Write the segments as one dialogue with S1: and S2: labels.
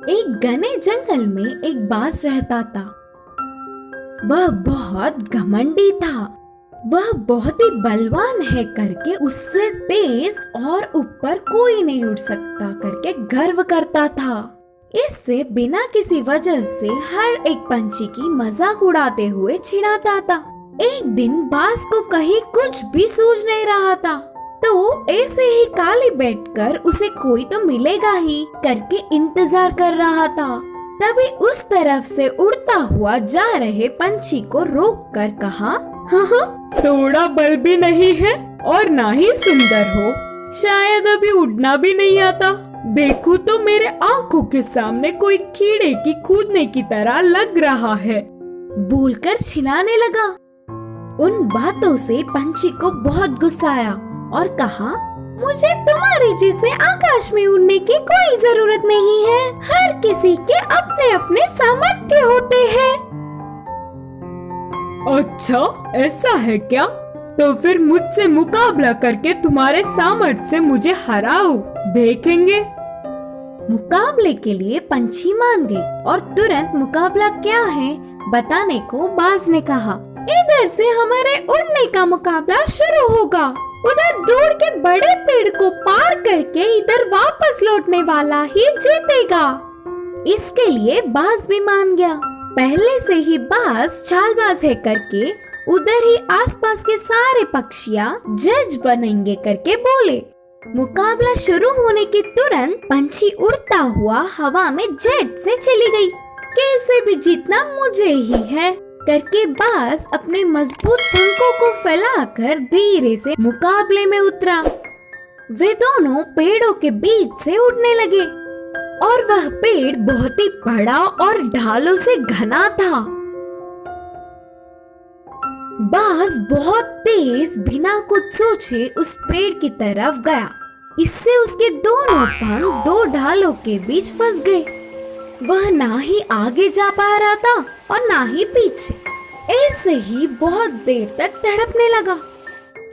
S1: एक घने जंगल में एक बाज रहता था। वह बहुत घमंडी था। वह बहुत ही बलवान है करके उससे तेज और ऊपर कोई नहीं उड़ सकता करके गर्व करता था। इससे बिना किसी वजह से हर एक पंछी की मजाक उड़ाते हुए चिढ़ाता था। एक दिन बाज को कहीं कुछ भी सूझ नहीं रहा था, तो ऐसे ही खाली बैठकर उसे कोई तो मिलेगा ही करके इंतजार कर रहा था। तभी उस तरफ से उड़ता हुआ जा रहे पंछी को रोक कर कहा, हाँ,
S2: थोड़ा बल भी नहीं है और ना ही सुंदर हो, शायद अभी उड़ना भी नहीं आता। देखो तो मेरे आंखों के सामने कोई कीड़े की कूदने की तरह लग रहा है।
S1: बोलकर चिल्लाने लगा। उन बातों से पंछी को बहुत गुस्सा आया और कहा, मुझे तुम्हारे जैसे आकाश में उड़ने की कोई जरूरत नहीं है। हर किसी के अपने अपने सामर्थ्य होते हैं।
S2: अच्छा, ऐसा है क्या? तो फिर मुझसे मुकाबला करके तुम्हारे सामर्थ्य से मुझे हराओ, देखेंगे।
S1: मुकाबले के लिए पंछी मान गए और तुरंत मुकाबला क्या है बताने को बाज ने कहा, इधर से हमारे उड़ने का मुकाबला शुरू होगा। उधर दूर के बड़े पेड़ को पार करके इधर वापस लौटने वाला ही जीतेगा। इसके लिए बाज भी मान गया। पहले से ही बाज चालबाज है करके उधर ही आसपास के सारे पक्षियाँ जज बनेंगे करके बोले। मुकाबला शुरू होने के तुरंत पंछी उड़ता हुआ हवा में जेट से चली गई। कैसे भी जीतना मुझे ही है करके बाज अपने मजबूत पंखों को फैलाकर धीरे से मुकाबले में उतरा। वे दोनों पेड़ों के बीच से उड़ने लगे और वह पेड़ बहुत ही बड़ा और ढालों से घना था। बाज बहुत तेज बिना कुछ सोचे उस पेड़ की तरफ गया। इससे उसके दोनों पंख दो ढालों के बीच फंस गए। वह ना ही आगे जा पा रहा था और ना ही पीछे। ऐसे ही बहुत देर तक तड़पने लगा।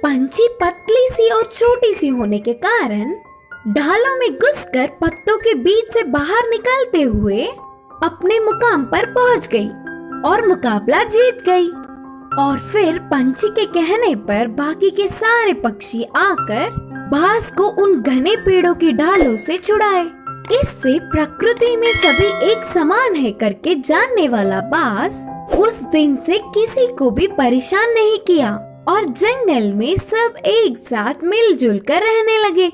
S1: पंछी पतली सी और छोटी सी होने के कारण ढालों में घुसकर पत्तों के बीच से बाहर निकलते हुए अपने मुकाम पर पहुंच गई और मुकाबला जीत गई। और फिर पंछी के कहने पर बाकी के सारे पक्षी आकर बाज को उन घने पेड़ों की ढालों से छुड़ाए। इससे प्रकृति में सभी एक समान है करके जानने वाला बाज उस दिन से किसी को भी परेशान नहीं किया और जंगल में सब एक साथ मिलजुल कर रहने लगे।